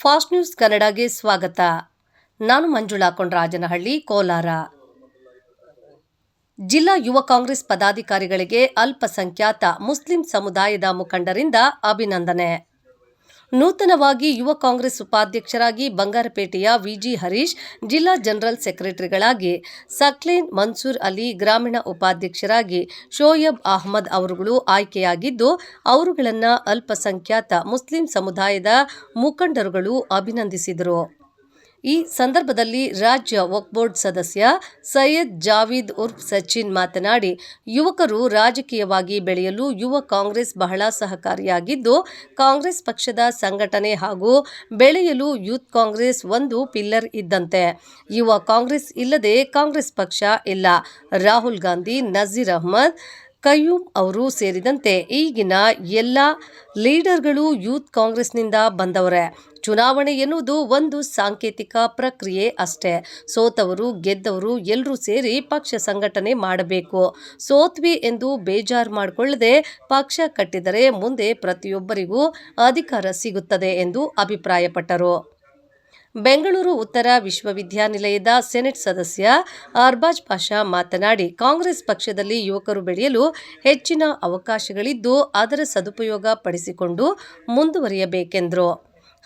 Fast news ಕನ್ನಡಗೆ ಸ್ವಾಗತ. ನಾನು ಮಂಜುಳಾ ಕೊಂಡರಾಜನಹಳ್ಳಿ, ಕೋಲಾರ. ಜಿಲ್ಲಾ ಯುವ ಕಾಂಗ್ರೆಸ್ ಪದಾಧಿಕಾರಿಗಳಿಗೆ ಅಲ್ಪಸಂಖ್ಯಾತ ಮುಸ್ಲಿಂ ಸಮುದಾಯದ ಮುಖಂಡರಿಂದ ಅಭಿನಂದನೆ. ನೂತನವಾಗಿ ಯುವ ಕಾಂಗ್ರೆಸ್ ಉಪಾಧ್ಯಕ್ಷರಾಗಿ ಬಂಗಾರಪೇಟೆಯ ವಿಜಿ ಹರೀಶ್, ಜಿಲ್ಲಾ ಜನರಲ್ ಸೆಕ್ರೆಟರಿಗಳಾಗಿ ಸಕ್ಲೇನ್ ಮನ್ಸೂರ್ ಅಲಿ, ಗ್ರಾಮೀಣ ಉಪಾಧ್ಯಕ್ಷರಾಗಿ ಶೋಯಬ್ ಅಹಮದ್ ಅವರುಗಳು ಆಯ್ಕೆಯಾಗಿದ್ದು, ಅವರುಗಳನ್ನು ಅಲ್ಪಸಂಖ್ಯಾತ ಮುಸ್ಲಿಂ ಸಮುದಾಯದ ಮುಖಂಡರುಗಳು ಅಭಿನಂದಿಸಿದರು. ಈ ಸಂದರ್ಭದಲ್ಲಿ ರಾಜ್ಯ ವಕ್ಫ್ ಬೋರ್ಡ್ ಸದಸ್ಯ ಸೈಯದ್ ಜಾವೀದ್ ಉರ್ಫ್ ಸಚಿನ್ ಮಾತನಾಡಿ, ಯುವಕರು ರಾಜಕೀಯವಾಗಿ ಬೆಳೆಯಲು ಯುವ ಕಾಂಗ್ರೆಸ್ ಬಹಳ ಸಹಕಾರಿಯಾಗಿದ್ದು, ಕಾಂಗ್ರೆಸ್ ಪಕ್ಷದ ಸಂಘಟನೆ ಹಾಗೂ ಬೆಳೆಯಲು ಯೂತ್ ಕಾಂಗ್ರೆಸ್ ಒಂದು ಪಿಲ್ಲರ್ ಇದ್ದಂತೆ. ಯುವ ಕಾಂಗ್ರೆಸ್ ಇಲ್ಲದೆ ಕಾಂಗ್ರೆಸ್ ಪಕ್ಷ ಇಲ್ಲ. ರಾಹುಲ್ ಗಾಂಧಿ, ನಜೀರ್ ಅಹಮದ್, ಕಯ್ಯೂಮ್ ಅವರು ಸೇರಿದಂತೆ ಈಗಿನ ಎಲ್ಲ ಲೀಡರ್ಗಳು ಯೂತ್ ಕಾಂಗ್ರೆಸ್ನಿಂದ ಬಂದವರೇ. ಚುನಾವಣೆ ಎನ್ನುವುದು ಒಂದು ಸಾಂಕೇತಿಕ ಪ್ರಕ್ರಿಯೆ ಅಷ್ಟೇ. ಸೋತವರು ಗೆದ್ದವರು ಎಲ್ಲರೂ ಸೇರಿ ಪಕ್ಷ ಸಂಘಟನೆ ಮಾಡಬೇಕು. ಸೋತ್ವಿ ಎಂದು ಬೇಜಾರು ಮಾಡಿಕೊಳ್ಳದೆ ಪಕ್ಷ ಕಟ್ಟಿದರೆ ಮುಂದೆ ಪ್ರತಿಯೊಬ್ಬರಿಗೂ ಅಧಿಕಾರ ಸಿಗುತ್ತದೆ ಎಂದು ಅಭಿಪ್ರಾಯಪಟ್ಟರು. ಬೆಂಗಳೂರು ಉತ್ತರ ವಿಶ್ವವಿದ್ಯಾನಿಲಯದ ಸೆನೆಟ್ ಸದಸ್ಯ ಅರ್ಬಾಜ್ ಪಾಷಾ ಮಾತನಾಡಿ, ಕಾಂಗ್ರೆಸ್ ಪಕ್ಷದಲ್ಲಿ ಯುವಕರು ಬೆಳೆಯಲು ಹೆಚ್ಚಿನ ಅವಕಾಶಗಳಿದ್ದು, ಅದರ ಸದುಪಯೋಗ ಪಡಿಸಿಕೊಂಡು ಮುಂದುವರಿಯಬೇಕೆಂದರು.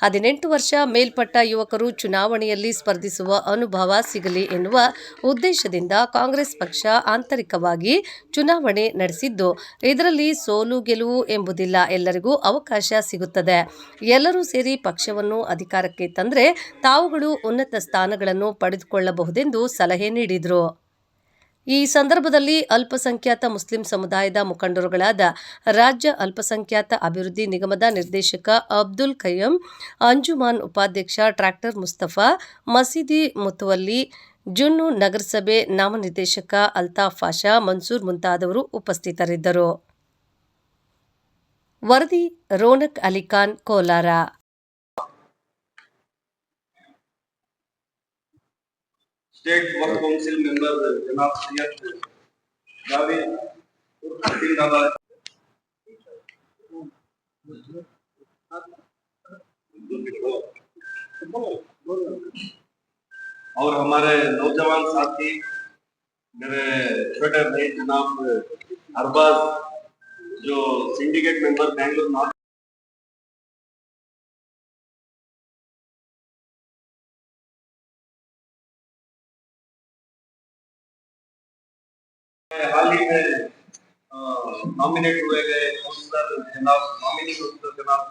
18 ವರ್ಷ ಮೇಲ್ಪಟ್ಟ ಯುವಕರು ಚುನಾವಣೆಯಲ್ಲಿ ಸ್ಪರ್ಧಿಸುವ ಅನುಭವ ಸಿಗಲಿ ಎನ್ನುವ ಉದ್ದೇಶದಿಂದ ಕಾಂಗ್ರೆಸ್ ಪಕ್ಷ ಆಂತರಿಕವಾಗಿ ಚುನಾವಣೆ ನಡೆಸಿದ್ದು, ಇದರಲ್ಲಿ ಸೋಲು ಗೆಲುವು ಎಂಬುದಿಲ್ಲ, ಎಲ್ಲರಿಗೂ ಅವಕಾಶ ಸಿಗುತ್ತದೆ. ಎಲ್ಲರೂ ಸೇರಿ ಪಕ್ಷವನ್ನು ಅಧಿಕಾರಕ್ಕೆ ತಂದರೆ ತಾವುಗಳು ಉನ್ನತ ಸ್ಥಾನಗಳನ್ನು ಪಡೆದುಕೊಳ್ಳಬಹುದೆಂದು ಸಲಹೆ ನೀಡಿದರು. ಈ ಸಂದರ್ಭದಲ್ಲಿ ಅಲ್ಪಸಂಖ್ಯಾತ ಮುಸ್ಲಿಂ ಸಮುದಾಯದ ಮುಖಂಡರುಗಳಾದ ರಾಜ್ಯ ಅಲ್ಪಸಂಖ್ಯಾತ ಅಭಿವೃದ್ಧಿ ನಿಗಮದ ನಿರ್ದೇಶಕ ಅಬ್ದುಲ್ ಖಯ್ಯಂ, ಅಂಜುಮಾನ್ ಉಪಾಧ್ಯಕ್ಷ ಟ್ರ್ಯಾಕ್ಟರ್ ಮುಸ್ತಫಾ, ಮಸೀದಿ ಮುತವಲ್ಲಿ, ಜುನ್ನು ನಗರಸಭೆ ನಾಮನಿರ್ದೇಶಕ ಅಲ್ತಾಫ್ ಪಾಷಾ, ಮನ್ಸೂರ್ ಮುಂತಾದವರು ಉಪಸ್ಥಿತರಿದ್ದರು. ವರದಿ Ronak Alikhan, Kolar. State work council member जनाब सैयद जावेद जिंदाबाद, और हमारे नौजवान साथी मेरे छोटे भाई जनाब अरबाज जो सिंडिकेट मेंबर बेंगलुरु नॉर्थ, हाल ही में नॉमिनेट हुए गए काउंसलर जनाब नॉमिनी काउंसलर जनाब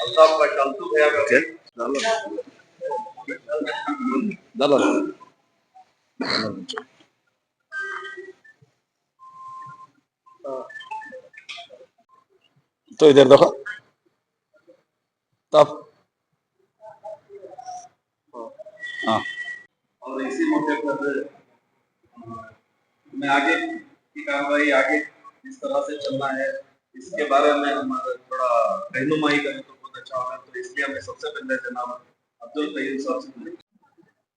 अल्ताफ पाशा अल्तू भैया का तो इधर देखो तब और इसी मौके पर मैं आगे की कार्रवाई आगे इस तरह से चलना है, इसके बारे में हमारा थोड़ा रहनुमाई करें तो बहुत अच्छा होगा। तो इसलिए हमें सबसे पहले जनाब अब्दुल कय्यूम साहब से,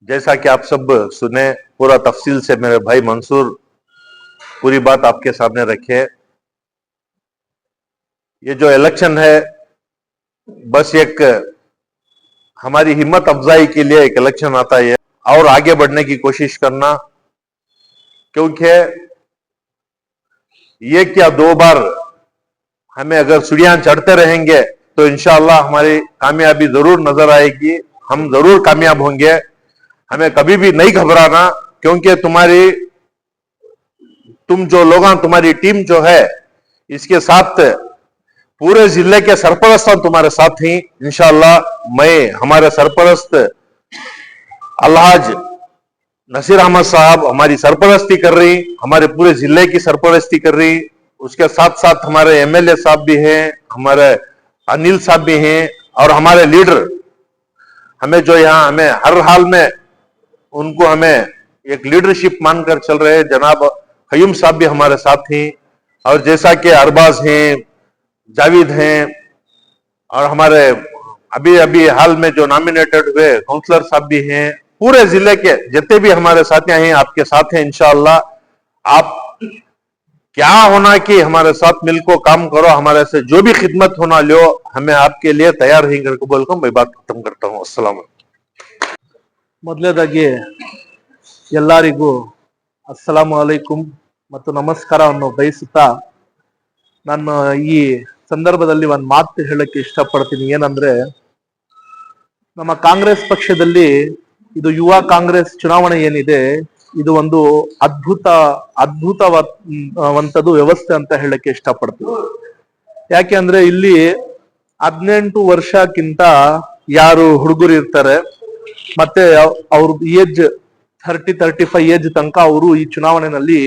जैसा कि आप सब सुने, पूरा तफसील से मेरे भाई मंसूर पूरी बात आपके सामने रखे। ये जो इलेक्शन है बस एक हमारी हिम्मत अफजाई के लिए एक इलेक्शन आता है और आगे बढ़ने की कोशिश करना, क्योंकि ये क्या 2 बार हमें अगर सीढ़ियां चढ़ते रहेंगे तो इंशाअल्लाह हमारी कामयाबी जरूर नजर आएगी, हम जरूर कामयाब होंगे। हमें कभी भी नहीं घबराना, क्योंकि तुम जो लोग, तुम्हारी टीम जो है, इसके साथ पूरे जिले के सरपरस्त तुम्हारे साथ ही इंशाअल्लाह। मैं हमारे सरपरस्त अलहाज नसीर अहमद साहब हमारी सरपरस्ती कर रही, हमारे पूरे जिले की सरपरस्ती कर रही, उसके साथ साथ हमारे एमएलए साहब भी हैं, हमारे अनिल साहब भी हैं, और हमारे लीडर हमें जो यहाँ हमें हर हाल में उनको हमें एक लीडरशिप मानकर चल रहे हैं। जनाब कय्यूम साहब भी हमारे साथ हैं, और जैसा कि अरबाज हैं, जावेद हैं, और हमारे अभी अभी हाल में जो नॉमिनेटेड हुए काउंसलर साहब भी हैं, पूरे जिले के जितने भी हमारे साथी हैं आपके साथ हैं इंशाअल्लाह। आप क्या होना कि हमारे साथ मिलकर काम करो, हमारे से जो भी खिदमत होना लो, हमें आपके लिए तैयार ही करके बोलकर मैं बात खत्म करता हूँ। अस्सलाम। ಮೊದಲನೇದಾಗಿ ಎಲ್ಲರಿಗೂ ಅಸ್ಸಲಾಮು ಅಲೈಕುಂ ಮತ್ತು ನಮಸ್ಕಾರವನ್ನು ಬಯಸುತ್ತಾ ನಾನು ಈ ಸಂದರ್ಭದಲ್ಲಿ ಒಂದು ಮಾತು ಹೇಳಕ್ಕೆ ಇಷ್ಟಪಡ್ತೀನಿ. ಏನಂದ್ರೆ, ನಮ್ಮ ಕಾಂಗ್ರೆಸ್ ಪಕ್ಷದಲ್ಲಿ ಇದು ಯುವ ಕಾಂಗ್ರೆಸ್ ಚುನಾವಣೆ ಏನಿದೆ, ಇದು ಒಂದು ಅದ್ಭುತವಂತದ್ದು ವ್ಯವಸ್ಥೆ ಅಂತ ಹೇಳಕ್ಕೆ ಇಷ್ಟಪಡ್ತೀನಿ. ಯಾಕೆ ಅಂದ್ರೆ ಇಲ್ಲಿ 18 ವರ್ಷಕ್ಕಿಂತ ಯಾರು ಹುಡುಗರು ಇರ್ತಾರೆ ಮತ್ತೆ ಅವ್ರ ಏಜ್ 35 ಏಜ್ ತನಕ ಅವರು ಈ ಚುನಾವಣೆಯಲ್ಲಿ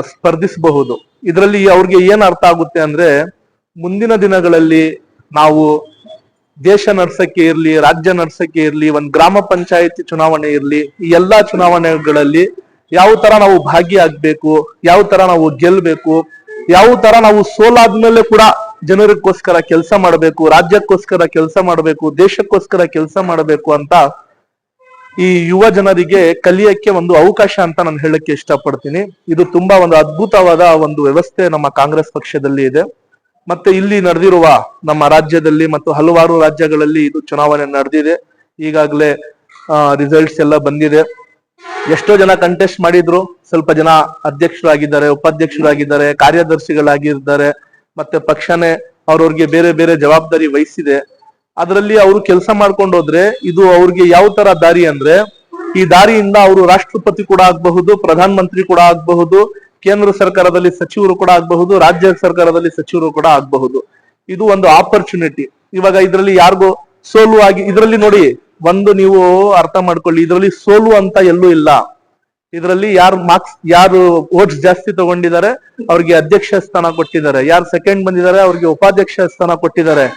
ಸ್ಪರ್ಧಿಸಬಹುದು. ಇದರಲ್ಲಿ ಅವ್ರಿಗೆ ಏನ್ ಅರ್ಥ ಆಗುತ್ತೆ ಅಂದ್ರೆ, ಮುಂದಿನ ದಿನಗಳಲ್ಲಿ ನಾವು ದೇಶ ನಡ್ಸಕ್ಕೆ ಇರ್ಲಿ, ರಾಜ್ಯ ನಡ್ಸಕ್ಕೆ ಇರ್ಲಿ, ಒಂದ್ ಗ್ರಾಮ ಪಂಚಾಯತಿ ಚುನಾವಣೆ ಇರ್ಲಿ, ಈ ಎಲ್ಲಾ ಚುನಾವಣೆಗಳಲ್ಲಿ ಯಾವ ತರ ನಾವು ಭಾಗಿಯಾಗ್ಬೇಕು, ಯಾವ ತರ ನಾವು ಗೆಲ್ಬೇಕು, ಯಾವ ತರ ನಾವು ಸೋಲಾದ್ಮೇಲೆ ಕೂಡ ಜನರಿಗೋಸ್ಕರ ಕೆಲಸ ಮಾಡಬೇಕು, ರಾಜ್ಯಕ್ಕೋಸ್ಕರ ಕೆಲಸ ಮಾಡಬೇಕು, ದೇಶಕ್ಕೋಸ್ಕರ ಕೆಲಸ ಮಾಡಬೇಕು ಅಂತ ಈ ಯುವ ಜನರಿಗೆ ಕಲಿಯಕ್ಕೆ ಒಂದು ಅವಕಾಶ ಅಂತ ನಾನು ಹೇಳಕ್ಕೆ ಇಷ್ಟಪಡ್ತೀನಿ. ಇದು ತುಂಬಾ ಒಂದು ಅದ್ಭುತವಾದ ಒಂದು ವ್ಯವಸ್ಥೆ ನಮ್ಮ ಕಾಂಗ್ರೆಸ್ ಪಕ್ಷದಲ್ಲಿ ಇದೆ. ಮತ್ತೆ ಇಲ್ಲಿ ನಡೆದಿರುವ ನಮ್ಮ ರಾಜ್ಯದಲ್ಲಿ ಮತ್ತು ಹಲವಾರು ರಾಜ್ಯಗಳಲ್ಲಿ ಇದು ಚುನಾವಣೆ ನಡೆದಿದೆ. ಈಗಾಗಲೇ ರಿಸಲ್ಟ್ಸ್ ಎಲ್ಲ ಬಂದಿದೆ. ಎಷ್ಟೋ ಜನ ಕಂಟೆಸ್ಟ್ ಮಾಡಿದ್ರು, ಸ್ವಲ್ಪ ಜನ ಅಧ್ಯಕ್ಷರಾಗಿದ್ದಾರೆ, ಉಪಾಧ್ಯಕ್ಷರಾಗಿದ್ದಾರೆ, ಕಾರ್ಯದರ್ಶಿಗಳಾಗಿದ್ದಾರೆ, ಮತ್ತೆ ಪಕ್ಷನೇ ಅವ್ರವ್ರಿಗೆ ಬೇರೆ ಬೇರೆ ಜವಾಬ್ದಾರಿ ವಹಿಸಿದೆ. ಅದರಲ್ಲಿ ಅವರು ಕೆಲಸ ಮಾಡ್ಕೊಂಡು ಹೋದ್ರೆ ಇದು ಅವ್ರಿಗೆ ಯಾವ ತರ ದಾರಿ ಅಂದ್ರೆ, ಈ ದಾರಿಯಿಂದ ಅವರು ರಾಷ್ಟ್ರಪತಿ ಕೂಡ ಆಗಬಹುದು, ಪ್ರಧಾನ ಮಂತ್ರಿ ಕೂಡ ಆಗಬಹುದು, ಕೇಂದ್ರ ಸರ್ಕಾರದಲ್ಲಿ ಸಚಿವರು ಕೂಡ ಆಗಬಹುದು, ರಾಜ್ಯ ಸರ್ಕಾರದಲ್ಲಿ ಸಚಿವರು ಕೂಡ ಆಗಬಹುದು. ಇದು ಒಂದು ಆಪರ್ಚುನಿಟಿ. ಇವಾಗ ಇದರಲ್ಲಿ ಯಾರಿಗೂ ಸೋಲು ಆಗಿ, ಇದರಲ್ಲಿ ನೋಡಿ, ಒಂದು ನೀವು ಅರ್ಥ ಮಾಡ್ಕೊಳ್ಳಿ, ಇದರಲ್ಲಿ ಸೋಲು ಅಂತ ಎಲ್ಲೂ ಇಲ್ಲ. ಇದರಲ್ಲಿ ಯಾರು ವೋಟ್ಸ್ ಜಾಸ್ತಿ ತಗೊಂಡಿದ್ದಾರೆ ಅವ್ರಿಗೆ ಅಧ್ಯಕ್ಷ ಸ್ಥಾನ ಕೊಟ್ಟಿದ್ದಾರೆ, ಯಾರು ಸೆಕೆಂಡ್ ಬಂದಿದ್ದಾರೆ ಅವ್ರಿಗೆ ಉಪಾಧ್ಯಕ್ಷ ಸ್ಥಾನ ಕೊಟ್ಟಿದ್ದಾರೆ.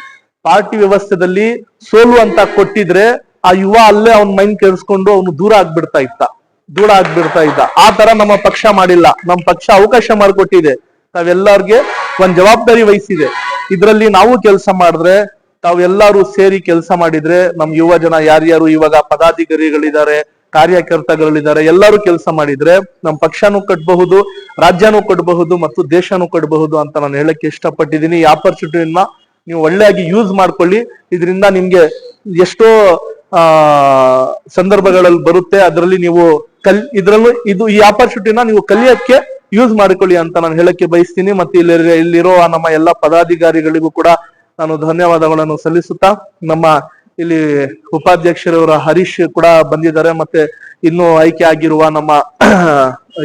ಪಾರ್ಟಿ ವ್ಯವಸ್ಥೆದಲ್ಲಿ ಸೋಲು ಅಂತ ಕೊಟ್ಟಿದ್ರೆ ಆ ಯುವ ಅಲ್ಲೇ ಅವ್ನ ಮೈಂಡ್ ಕೆಡಿಸ್ಕೊಂಡು ಅವನು ದೂರ ಆಗ್ಬಿಡ್ತಾ ಇದ್ದ. ಆ ತರ ನಮ್ಮ ಪಕ್ಷ ಮಾಡಿಲ್ಲ. ನಮ್ಮ ಪಕ್ಷ ಅವಕಾಶ ಮಾಡಿಕೊಟ್ಟಿದೆ, ತಾವೆಲ್ಲರಿಗೆ ಒಂದ್ ಜವಾಬ್ದಾರಿ ವಹಿಸಿದೆ. ಇದರಲ್ಲಿ ನಾವು ಕೆಲಸ ಮಾಡಿದ್ರೆ, ತಾವೆಲ್ಲರೂ ಸೇರಿ ಕೆಲಸ ಮಾಡಿದ್ರೆ, ನಮ್ ಯುವ ಜನ ಯಾರ್ಯಾರು ಇವಾಗ ಪದಾಧಿಕಾರಿಗಳಿದ್ದಾರೆ, ಕಾರ್ಯಕರ್ತಗಳಿದ್ದಾರೆ, ಎಲ್ಲರೂ ಕೆಲಸ ಮಾಡಿದ್ರೆ ನಮ್ ಪಕ್ಷನೂ ಕಟ್ಟಬಹುದು, ರಾಜ್ಯನೂ ಕಟ್ಟಬಹುದು ಮತ್ತು ದೇಶನೂ ಕಟ್ಟಬಹುದು ಅಂತ ನಾನು ಹೇಳಕ್ಕೆ ಇಷ್ಟಪಟ್ಟಿದ್ದೀನಿ. ಈ ಆಪರ್ಚುನಿಟಿನ ನೀವು ಒಳ್ಳೆಯಾಗಿ ಯೂಸ್ ಮಾಡ್ಕೊಳ್ಳಿ. ಇದರಿಂದ ನಿಮ್ಗೆ ಎಷ್ಟೋ ಸಂದರ್ಭಗಳಲ್ಲಿ ಬರುತ್ತೆ, ಅದರಲ್ಲಿ ನೀವು ಈ ಆಪರ್ಚುನಿಟಿನ ನೀವು ಕಲಿಯಕ್ಕೆ ಯೂಸ್ ಮಾಡಿಕೊಳ್ಳಿ ಅಂತ ನಾನು ಹೇಳಕ್ಕೆ ಬಯಸ್ತೀನಿ. ಮತ್ತೆ ಇಲ್ಲಿರೋ ನಮ್ಮ ಎಲ್ಲ ಪದಾಧಿಕಾರಿಗಳಿಗೂ ಕೂಡ ನಾನು ಧನ್ಯವಾದಗಳನ್ನು ಸಲ್ಲಿಸುತ್ತಾ, ನಮ್ಮ ಇಲ್ಲಿ ಉಪಾಧ್ಯಕ್ಷರವರ ಹರೀಶ್ ಕೂಡ ಬಂದಿದ್ದಾರೆ, ಮತ್ತೆ ಇನ್ನು ಆಯ್ಕೆ ಆಗಿರುವ ನಮ್ಮ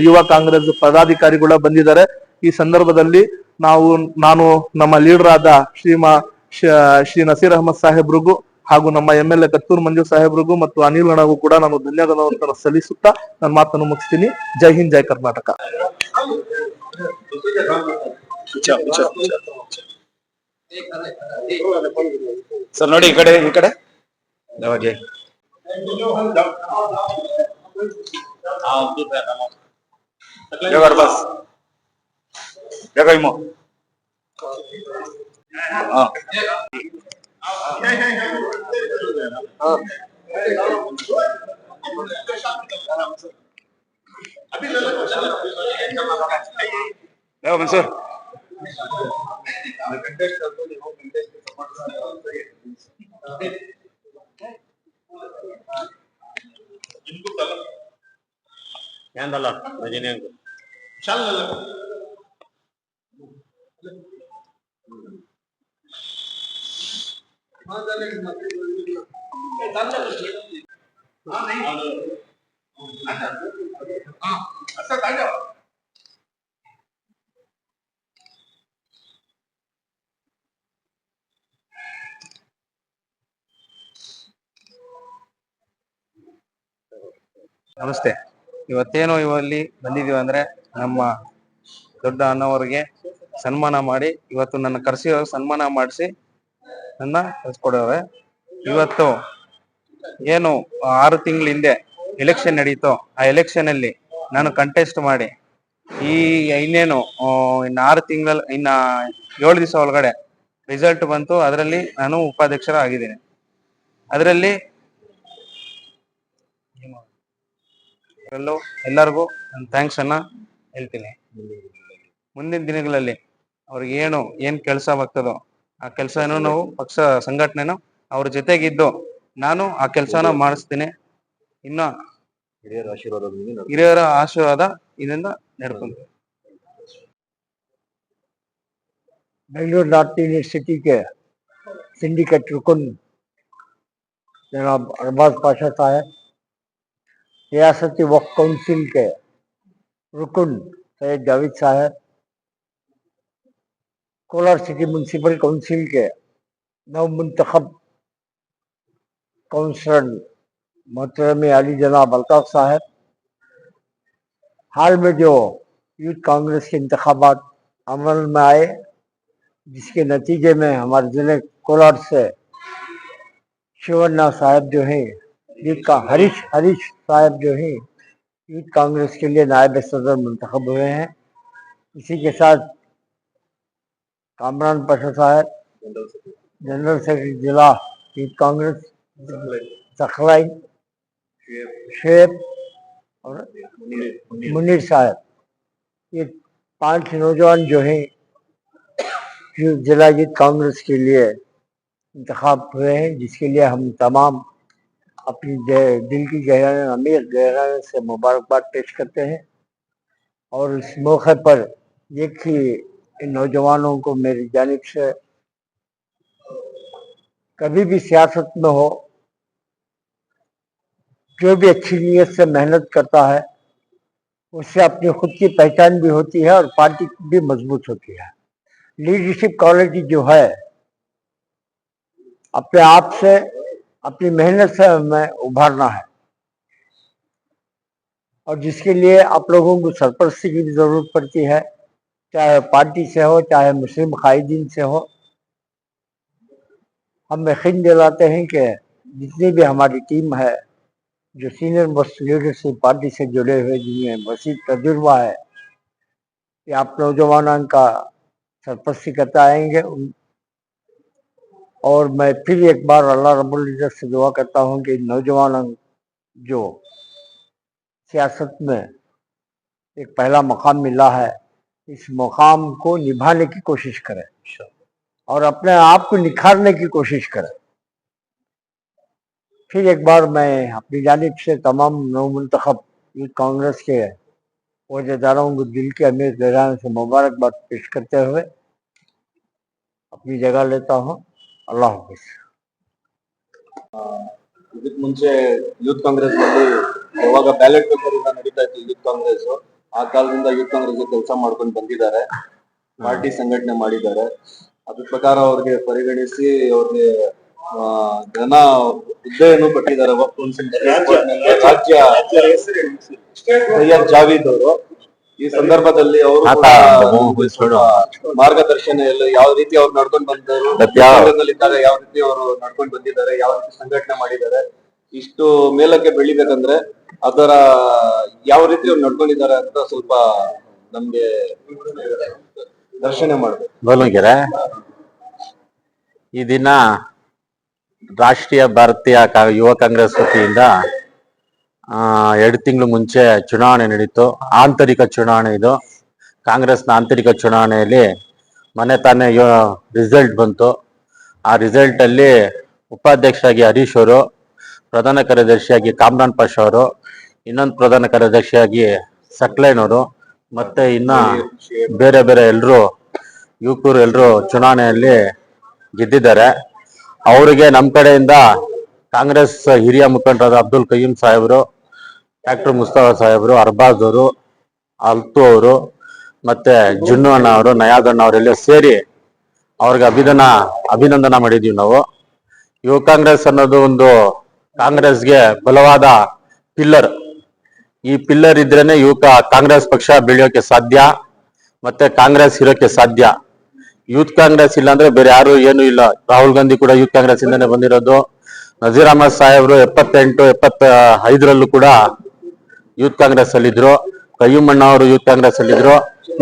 ಯುವ ಕಾಂಗ್ರೆಸ್ ಪದಾಧಿಕಾರಿಗಳು ಬಂದಿದ್ದಾರೆ. ಈ ಸಂದರ್ಭದಲ್ಲಿ ನಾನು ನಮ್ಮ ಲೀಡರ್ ಆದ ಶ್ರೀ ನಸೀರ್ ಅಹಮದ್ ಸಾಹೇಬ್ರಿಗೂ ಹಾಗೂ ನಮ್ಮ MLA ಕತ್ತೂರ್ ಮಂಜು ಸಾಹೇಬ್ರಿಗೂ ಮತ್ತು ಅನಿಲ್ ಅಣ್ಣಗೂ ಕೂಡ ನಾನು ಧನ್ಯವಾದವನ್ನು ಸಲ್ಲಿಸುತ್ತಾ ನನ್ನ ಮಾತನ್ನು ಮುಗಿಸ್ತೀನಿ. ಜೈ ಹಿಂದ್, ಜೈ ಕರ್ನಾಟಕ. ಸರ್ ನೋಡಿ, ಈ ಕಡೆ ಯಾವಾಗ ಬಸ್ ಬೇಗ ಮನ್ಸೂರ್ ఏందల్లా రజనీ అంకుల్ ನಮಸ್ತೆ. ಇವತ್ತೇನು ಇವಲ್ಲಿ ಬಂದಿದೀವಿ ಅಂದ್ರೆ, ನಮ್ಮ ದೊಡ್ಡ ಅಣ್ಣವರಿಗೆ ಸನ್ಮಾನ ಮಾಡಿ, ಇವತ್ತು ನನ್ನ ಕರೆಸಿ ಸನ್ಮಾನ ಮಾಡಿಸಿ ನನ್ನ ಕಳ್ಸ್ಕೊಡವ್ರೆ. ಇವತ್ತು ಏನು 6 ತಿಂಗಳ ಹಿಂದೆ ಎಲೆಕ್ಷನ್ ನಡೀತೋ, ಆ ಎಲೆಕ್ಷನ್ ಅಲ್ಲಿ ನಾನು ಕಂಟೆಸ್ಟ್ ಮಾಡಿ ಇನ್ನೇನು ಇನ್ನ 6 ತಿಂಗಳಲ್ಲಿ ಇನ್ನ 7 ದಿವಸ ಒಳಗಡೆ ರಿಸಲ್ಟ್ ಬಂತು. ಅದರಲ್ಲಿ ನಾನು ಉಪಾಧ್ಯಕ್ಷರ ಆಗಿದ್ದೀನಿ. ಅದರಲ್ಲಿ ಎಲ್ಲರಿಗೂ ನಾನು ಥ್ಯಾಂಕ್ಸ್ ಅನ್ನ ಹೇಳ್ತೀನಿ. ಮುಂದಿನ ದಿನಗಳಲ್ಲಿ ಅವ್ರಿಗೆ ಏನ್ ಕೆಲಸವಾಗ್ತದೋ ಆ ಕೆಲಸನೂ ನಾವು ಪಕ್ಷ ಸಂಘಟನೆನೂ ಅವ್ರ ಜೊತೆಗಿದ್ದು ನಾನು ಆ ಕೆಲಸನ ಮಾಡಿಸ್ತೀನಿ. ಇನ್ನ ಹಿರಿಯರ ಆಶೀರ್ವಾದ ಇದರಿಂದ ನಡ್ಕೊಂಡು बेंगलुरु नॉर्थ यूनिवर्सिटी के सिंडिकेट रुकन जनाब अरबाज पाशा साहब, रियासती वक्फ काउंसिल के रुकन सैयद जावेद साहब, कोलार सिटी म्यूनसिपल काउंसिल के नवमुंतखब काउंसलर मोहतरम अली जनाब अल्ताफ साहब, हाल में जो यूथ कांग्रेस के इंतखाबात अमल में आए जिसके नतीजे में हमारे जिले कोलार से शिवन्ना साहब जो हैं यूथ का हरीश साहब जो हैं यूथ कांग्रेस के लिए नायब सदर मुंतखब हुए हैं। इसी के साथ कामरान पाशा साहब जनरल सेक्रेटरी जिला यूथ कांग्रेस, सखलाई शेब और मुनीर साहब, ये 5 नौजवान जो हैं जिला यूथ कांग्रेस के लिए इंतखाब हुए हैं, जिसके लिए हम तमाम अपनी दिल की अमीर गहराई से मुबारकबाद पेश करते हैं। और इस मौके पर एक ही इन नौजवानों को मेरी जानिब से कभी भी सियासत में हो जो भी अच्छी नीयत से मेहनत करता है उससे अपनी खुद की पहचान भी होती है और पार्टी भी मजबूत होती है। लीडरशिप क्वालिटी जो है अपने आप से अपनी मेहनत से हमें उभारना है और जिसके लिए आप लोगों को सरपरस्ती की भी जरूरत पड़ती है, चाहे पार्टी से हो चाहे मुस्लिम कायदीन से हो। हम यकीन दिलाते हैं कि जितनी भी हमारी टीम है जो सीनियर मोस्ट लीडरशिप पार्टी से जुड़े हुए जिनमें वसी तजुर्बा है, कि आप नौजवानों का सरपरस्ती करते आएंगे। और मैं फिर एक बार अल्लाह रब्बुल इज्जत से दुआ करता हूँ कि नौजवानों जो सियासत में एक पहला मकाम मिला है इस मकाम को निभाने की कोशिश करें और अपने आप को निखारने की कोशिश करें। फिर एक बार मैं अपनी जानिब से तमाम नवमुंतखब यूथ कांग्रेस के वज़ीदारों को दिल के अमीर गहराई से मुबारकबाद पेश करते हुए अपनी जगह लेता हूँ। अल्लाह हाफिज़। ಇದಕ್ಕೆ ಮುಂಚೆ ಯೂತ್ ಕಾಂಗ್ರೆಸ್ ನಲ್ಲಿ ಯಾವಾಗ ಬ್ಯಾಲೆಟ್ ಪೇಪರ್ ಇಂದ ನಡೀತಾ ಇತ್ತು ಯೂತ್ ಕಾಂಗ್ರೆಸ್, ಆ ಕಾಲದಿಂದ ಯೂತ್ ಕಾಂಗ್ರೆಸ್ ಕೆಲಸ ಮಾಡ್ಕೊಂಡು ಬಂದಿದ್ದಾರೆ, ಪಾರ್ಟಿ ಸಂಘಟನೆ ಮಾಡಿದ್ದಾರೆ. ಅದ್ರ ಪ್ರಕಾರ ಅವ್ರಿಗೆ ಪರಿಗಣಿಸಿ ಅವ್ರಿಗೆ ಜನ ಹುದ್ದೆಯನ್ನು ಕೊಟ್ಟಿದ್ದಾರೆ. ವಕ್ಫ್ ಕೌನ್ಸಿಲ್ ರಾಜ್ಯ ಸೈಯದ್ ಜಾವೀದ್ ಅವರು ಈ ಸಂದರ್ಭದಲ್ಲಿ ಅವರು ಮಾರ್ಗದರ್ಶನ ಎಲ್ಲ ಯಾವ ರೀತಿ ಅವ್ರು ನಡ್ಕೊಂಡು ಬಂದರು, ಇದ್ದಾಗ ಯಾವ ರೀತಿ ಅವರು ನಡ್ಕೊಂಡು ಬಂದಿದ್ದಾರೆ, ಯಾವ ರೀತಿ ಸಂಘಟನೆ ಮಾಡಿದ್ದಾರೆ, ಇಷ್ಟು ಮೇಲಕ್ಕೆ ಬೆಳಿಬೇಕಂದ್ರೆ ಅದರ ಯಾವ ರೀತಿ ಅವ್ರು ನಡ್ಕೊಂಡಿದ್ದಾರೆ ಅಂತ ಸ್ವಲ್ಪ ನಮ್ಗೆ ದರ್ಶನ ಮಾಡ್ಬೇಕು. ಈ ದಿನ ರಾಷ್ಟ್ರೀಯ ಭಾರತೀಯ ಯುವ ಕಾಂಗ್ರೆಸ್ ವತಿಯಿಂದ 2 ತಿಂಗಳು ಮುಂಚೆ ಚುನಾವಣೆ ನಡೀತು. ಆಂತರಿಕ ಚುನಾವಣೆ ಇದು. ಕಾಂಗ್ರೆಸ್ನ ಆಂತರಿಕ ಚುನಾವಣೆಯಲ್ಲಿ ಮನೆ ತಾನೇ ರಿಸಲ್ಟ್ ಬಂತು. ಆ ರಿಸಲ್ಟ್ ಅಲ್ಲಿ ಉಪಾಧ್ಯಕ್ಷರಾಗಿ ಹರೀಶ್ ಅವರು, ಪ್ರಧಾನ ಕಾರ್ಯದರ್ಶಿಯಾಗಿ ಕಾಮ್ರಾನ್ ಪಾಷಾ ಅವರು, ಇನ್ನೊಂದು ಪ್ರಧಾನ ಕಾರ್ಯದರ್ಶಿಯಾಗಿ ಸಕ್ಲೈನವರು ಮತ್ತೆ ಇನ್ನ ಬೇರೆ ಬೇರೆ ಯುವಕರು ಎಲ್ಲರೂ ಚುನಾವಣೆಯಲ್ಲಿ ಗೆದ್ದಿದ್ದಾರೆ. ಅವರಿಗೆ ನಮ್ಮ ಕಡೆಯಿಂದ ಕಾಂಗ್ರೆಸ್ ಹಿರಿಯ ಮುಖಂಡರಾದ ಅಬ್ದುಲ್ ಕಯ್ಯೂಂ ಸಾಹೇಬರು, ಡಾಕ್ಟರ್ ಮುಸ್ತಫಾ ಸಾಹೇಬರು, ಅರ್ಬಾಜ್ ಅವರು, ಅಲ್ತು ಅವರು, ಮತ್ತೆ ಜುನ್ನು ಅಣ್ಣ ಅವರು, ನಯಾದ್ ಅಣ್ಣ ಅವರೆಲ್ಲ ಸೇರಿ ಅವ್ರಿಗೆ ಅಭಿನಂದನೆ ಮಾಡಿದೀವಿ ನಾವು. ಯುವ ಕಾಂಗ್ರೆಸ್ ಅನ್ನೋದು ಒಂದು ಕಾಂಗ್ರೆಸ್ಗೆ ಬಲವಾದ ಪಿಲ್ಲರ್. ಈ ಪಿಲ್ಲರ್ ಇದ್ರೇನೆ ಕಾಂಗ್ರೆಸ್ ಪಕ್ಷ ಬೆಳೆಯೋಕೆ ಸಾಧ್ಯ, ಮತ್ತೆ ಕಾಂಗ್ರೆಸ್ ಇರೋಕೆ ಸಾಧ್ಯ. ಯೂತ್ ಕಾಂಗ್ರೆಸ್ ಇಲ್ಲ ಅಂದ್ರೆ ಬೇರೆ ಯಾರು ಏನು ಇಲ್ಲ. ರಾಹುಲ್ ಗಾಂಧಿ ಕೂಡ ಯೂತ್ ಕಾಂಗ್ರೆಸ್ ಇಂದಾನೆ ಬಂದಿರೋದು. ನಜೀರ್ ಅಹಮದ್ ಸಾಹೇಬ್ರು 78, 75ರಲ್ಲೂ ಕೂಡ ಯೂತ್ ಕಾಂಗ್ರೆಸ್ ಅಲ್ಲಿದ್ರು. ಕಯ್ಯೂಮ್ ಅಣ್ಣ ಅವರು ಯೂತ್ ಕಾಂಗ್ರೆಸ್ ಅಲ್ಲಿದ್ರು.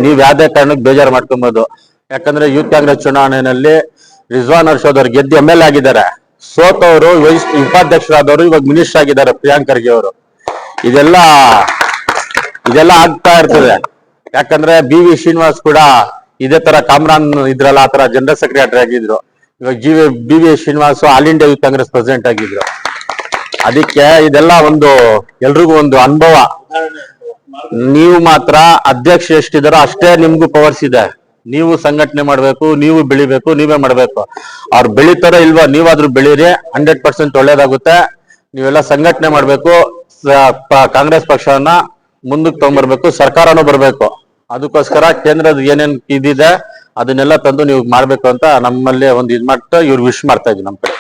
ನೀವ್ ಯಾವ್ದೇ ಕಾರಣಕ್ಕೆ ಬೇಜಾರು ಮಾಡ್ಕೊಬಹುದು. ಯಾಕಂದ್ರೆ ಯೂತ್ ಕಾಂಗ್ರೆಸ್ ಚುನಾವಣೆಯಲ್ಲಿ ರಿಜ್ವಾನ್ ಅರ್ಷದ್ ಅವ್ರು ಗೆದ್ದು MLA ಆಗಿದ್ದಾರೆ. ಸೋತವರು ಉಪಾಧ್ಯಕ್ಷರಾದವರು ಇವಾಗ ಮಿನಿಸ್ಟರ್ ಆಗಿದ್ದಾರೆ, ಪ್ರಿಯಾಂಕ್ ಖರ್ಗೆ ಅವರು. ಇದೆಲ್ಲ ಆಗ್ತಾ ಇರ್ತದೆ. ಯಾಕಂದ್ರೆ ಬಿ.ವಿ. ಶ್ರೀನಿವಾಸ್ ಕೂಡ ಇದೇ ತರ ಕಾಮ್ರಾನ್ ಇದ್ರಲ್ಲ ಆ ತರ ಜನರಲ್ ಸೆಕ್ರೆಟರಿ ಆಗಿದ್ರು. ಇವಾಗ BV. Srinivas all India youth Congress president ಆಗಿದ್ರು. ಅದಕ್ಕೆ ಇದೆಲ್ಲ ಎಲ್ರಿಗೂ ಒಂದು ಅನುಭವ. ನೀವು ಮಾತ್ರ ಅಧ್ಯಕ್ಷ ಎಷ್ಟಿದಾರೋ ಅಷ್ಟೇ ನಿಮ್ಗೂ ಪವರ್ಸ್ ಇದೆ. ನೀವು ಸಂಘಟನೆ ಮಾಡ್ಬೇಕು, ನೀವು ಬೆಳಿಬೇಕು, ನೀವೇ ಮಾಡ್ಬೇಕು. ಅವ್ರು ಬೆಳಿತಾರೋ ಇಲ್ವಾ, ನೀವಾದ್ರೂ ಬೆಳೀರಿ, 100% ಒಳ್ಳೇದಾಗುತ್ತೆ. ನೀವೆಲ್ಲ ಸಂಘಟನೆ ಮಾಡ್ಬೇಕು, ಕಾಂಗ್ರೆಸ್ ಪಕ್ಷವನ್ನ ಮುಂದಕ್ಕೆ ತಗೊಂಡ್ಬರ್ಬೇಕು, ಸರ್ಕಾರನೂ ಬರ್ಬೇಕು. ಅದಕ್ಕೋಸ್ಕರ ಕೇಂದ್ರದ ಏನೇನ್ ಇದಿದೆ ಅದನ್ನೆಲ್ಲ ತಂದು ನೀವು ಮಾಡ್ಬೇಕು ಅಂತ ನಮ್ಮಲ್ಲಿ ಒಂದು ಇದ್ ಮಾಡ್ತಾ ಇವ್ರು ವಿಶ್ ಮಾಡ್ತಾ ಇದ್ವಿ ನಮ್ಮ ಕಡೆ.